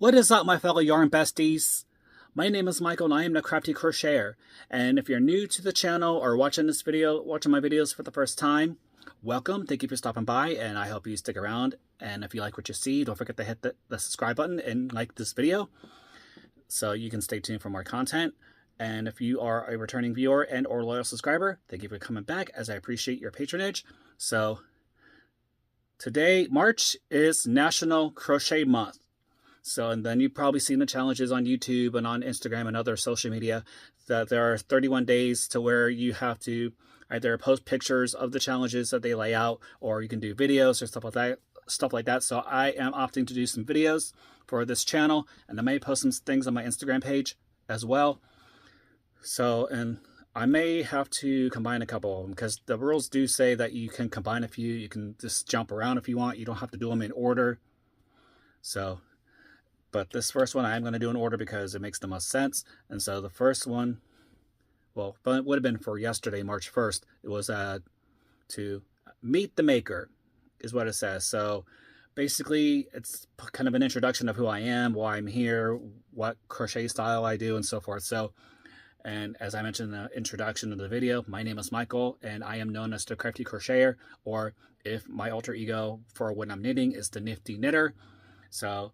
What is up, my fellow yarn besties? My name is Michael and I am the Crafty Crocheter. And if you're new to the channel or watching my videos for the first time, welcome. Thank you for stopping by and I hope you stick around. And if you like what you see, don't forget to hit the subscribe button and like this video so you can stay tuned for more content. And if you are a returning viewer and or loyal subscriber, thank you for coming back as I appreciate your patronage. So today, March is National Crochet Month. So, and then you've probably seen the challenges on YouTube and on Instagram and other social media that there are 31 days to where you have to either post pictures of the challenges that they lay out, or you can do videos or stuff like that. So I am opting to do some videos for this channel, and I may post some things on my Instagram page as well. So, and I may have to combine a couple of them because the rules do say that you can combine a few. You can just jump around if you want. You don't have to do them in order. So, but this first one I am going to do in order because it makes the most sense. And so the first one, well, it would have been for yesterday, March 1st. It was to meet the maker is what it says. So basically it's kind of an introduction of who I am, why I'm here, what crochet style I do, and so forth. So, and as I mentioned in the introduction of the video, my name is Michael and I am known as the Crafty Crocheter, or if my alter ego for when I'm knitting is the Nifty Knitter. So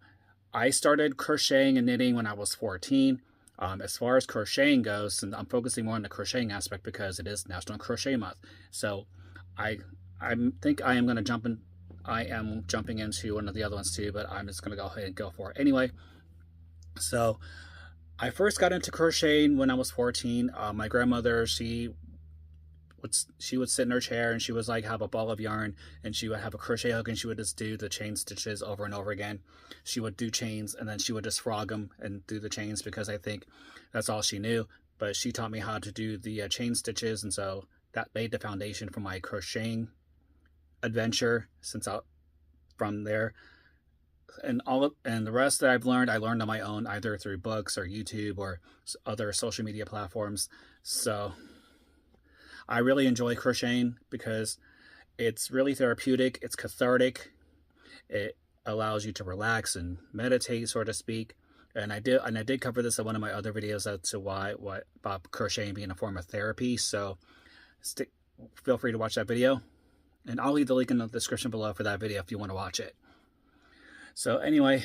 I started crocheting and knitting when I was 14. As far as crocheting goes, and I'm focusing more on the crocheting aspect because it is National Crochet Month. So I think I am going to jump in. I am jumping into one of the other ones too, but I'm just going to go ahead and go for it anyway. So I first got into crocheting when I was 14. My grandmother, she would sit in her chair and she was like have a ball of yarn and she would have a crochet hook and she would just do the chain stitches over and over again. She would do chains and then she would just frog them and do the chains because I think that's all she knew. But she taught me how to do the chain stitches, and so that made the foundation for my crocheting adventure from there. And the rest that I learned on my own, either through books or YouTube or other social media platforms. So I really enjoy crocheting because it's really therapeutic, it's cathartic, it allows you to relax and meditate, so to speak. And I did cover this in one of my other videos as to why about crocheting being a form of therapy. So feel free to watch that video. And I'll leave the link in the description below for that video if you want to watch it. So anyway,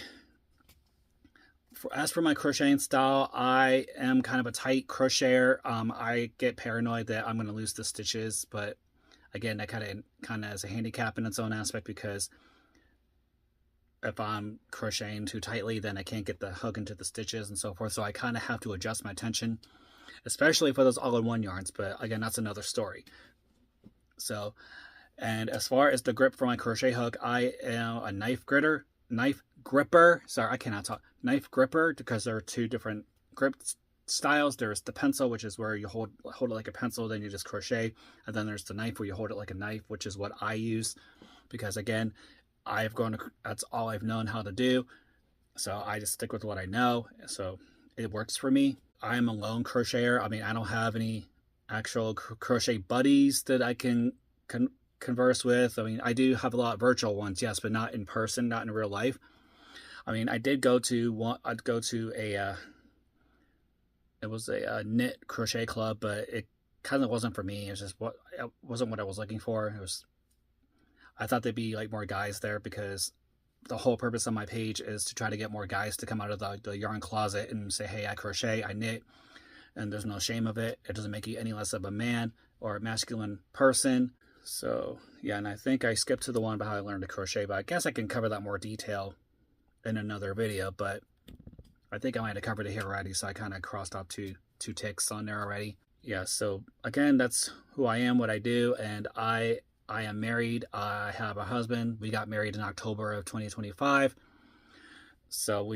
as for my crocheting style, I am kind of a tight crocheter. I get paranoid that I'm going to lose the stitches, but again, that kind of has a handicap in its own aspect because if I'm crocheting too tightly, then I can't get the hook into the stitches and so forth. So I kind of have to adjust my tension, especially for those all-in-one yarns. But again, that's another story. So, and as far as the grip for my crochet hook, I am a knife gripper. Sorry, I cannot talk. Knife gripper, because there are two different grip styles. There's the pencil, which is where you hold it like a pencil, then you just crochet. And then there's the knife where you hold it like a knife, which is what I use. Because again, that's all I've known how to do. So I just stick with what I know. So it works for me. I'm a lone crocheter. I mean, I don't have any actual crochet buddies that I can converse with. I mean, I do have a lot of virtual ones, yes, but not in person, not in real life. I mean, I did go to it was a knit crochet club, but it kind of wasn't for me. It wasn't what I was looking for. I thought there'd be like more guys there because the whole purpose of my page is to try to get more guys to come out of the yarn closet and say, hey, I crochet, I knit, and there's no shame of it. It doesn't make you any less of a man or a masculine person. So yeah, and I think I skipped to the one about how I learned to crochet, but I guess I can cover that more detail in another video, but I think I might have covered it here already, so I kind of crossed off two ticks on there already. Yeah, so again, that's who I am, what I do, and I am married. I have a husband. We got married in October of 2025, so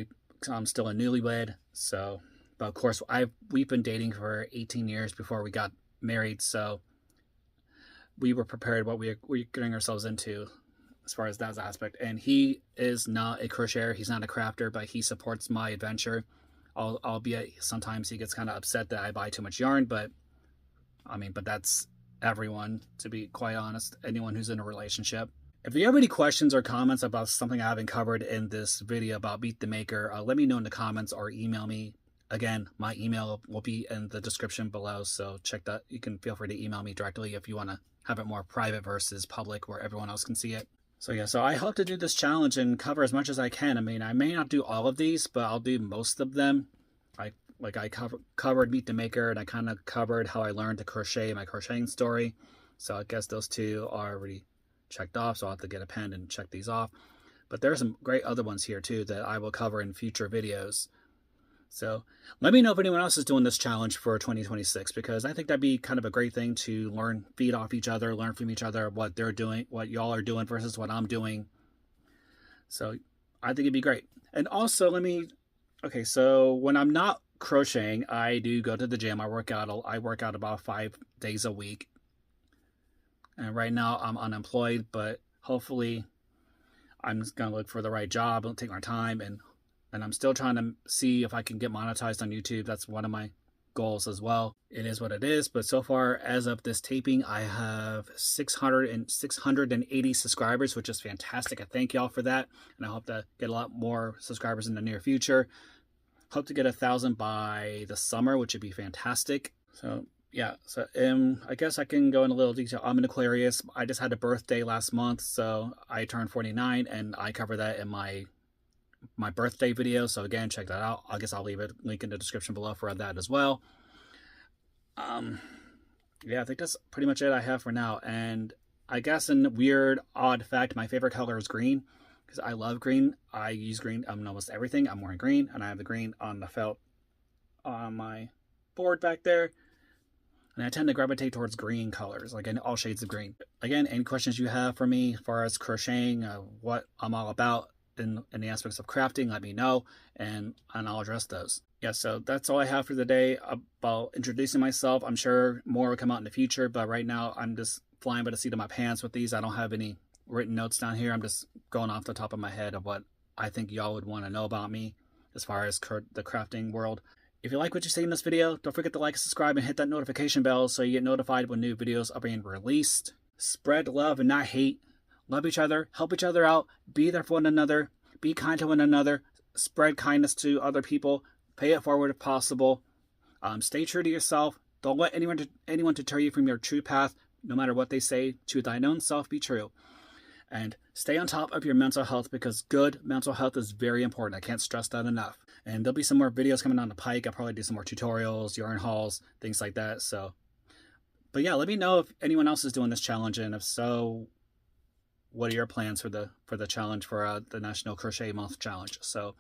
I'm still a newlywed. So, but of course, we've been dating for 18 years before we got married, so we were prepared what we're getting ourselves into as far as that aspect. And he is not a crocheter, he's not a crafter, but he supports my adventure. Albeit sometimes he gets kind of upset that I buy too much yarn, but I mean, but that's everyone, to be quite honest, anyone who's in a relationship. If you have any questions or comments about something I haven't covered in this video about Meet the Maker, let me know in the comments or email me. Again, my email will be in the description below, so check that. You can feel free to email me directly if you want to have it more private versus public where everyone else can see it. So yeah, so I hope to do this challenge and cover as much as I can. I mean, I may not do all of these, but I'll do most of them. I covered Meet the Maker, and I kind of covered how I learned to crochet, my crocheting story. So I guess those two are already checked off, so I'll have to get a pen and check these off. But there are some great other ones here too that I will cover in future videos. So let me know if anyone else is doing this challenge for 2026, because I think that'd be kind of a great thing to learn, feed off each other, learn from each other what they're doing, what y'all are doing versus what I'm doing. So I think it'd be great. And also okay, so when I'm not crocheting, I do go to the gym. I work out about 5 days a week. And right now I'm unemployed, but hopefully I'm just going to look for the right job and take my time, and I'm still trying to see if I can get monetized on YouTube. That's one of my goals as well. It is what it is, but so far, as of this taping, I have 680 subscribers, which is fantastic. I thank y'all for that, and I hope to get a lot more subscribers in the near future. Hope to get 1,000 by the summer, which would be fantastic. So yeah, so I guess I can go in a little detail. I'm an Aquarius. I just had a birthday last month, so I turned 49, and I cover that in my birthday video. So again, check that out. I guess I'll leave a link in the description below for that as well. Yeah, I think that's pretty much it I have for now. And I guess in weird, odd fact, my favorite color is green, because I love green. I use green on almost everything. I'm wearing green, and I have the green on the felt on my board back there. And I tend to gravitate towards green colors, like in all shades of green. Again, any questions you have for me as far as crocheting, what I'm all about in the aspects of crafting, let me know, and I'll address those. Yeah, so that's all I have for the day about introducing myself. I'm sure more will come out in the future, but right now I'm just flying by the seat of my pants with these. I don't have any written notes down here. I'm just going off the top of my head of what I think y'all would want to know about me as far as the crafting world. If you like what you see in this video, don't forget to like, subscribe, and hit that notification bell so you get notified when new videos are being released. Spread love and not hate. Love each other, help each other out, be there for one another, be kind to one another, spread kindness to other people, pay it forward if possible. Stay true to yourself. Don't let anyone deter you from your true path, no matter what they say. To thine own self be true. And stay on top of your mental health, because good mental health is very important. I can't stress that enough. And there'll be some more videos coming down the pike. I'll probably do some more tutorials, yarn hauls, things like that. So, but yeah, let me know if anyone else is doing this challenge, and if so, what are your plans for the challenge for the National Crochet Month Challenge? So,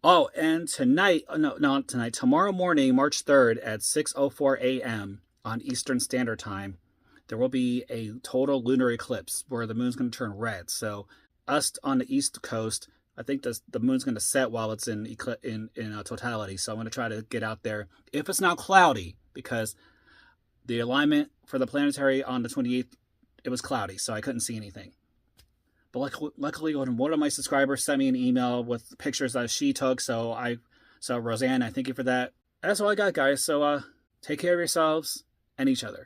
oh, and tomorrow morning, March 3rd at 6:04 a.m. on Eastern Standard Time, there will be a total lunar eclipse where the moon's going to turn red. So us on the East Coast, I think the moon's going to set while it's in totality. So I'm going to try to get out there if it's not cloudy, because the alignment for the planetary on the 28th, it was cloudy, so I couldn't see anything. But luckily, one of my subscribers sent me an email with pictures that she took. So Roseanne, I thank you for that. That's all I got, guys. So take care of yourselves and each other.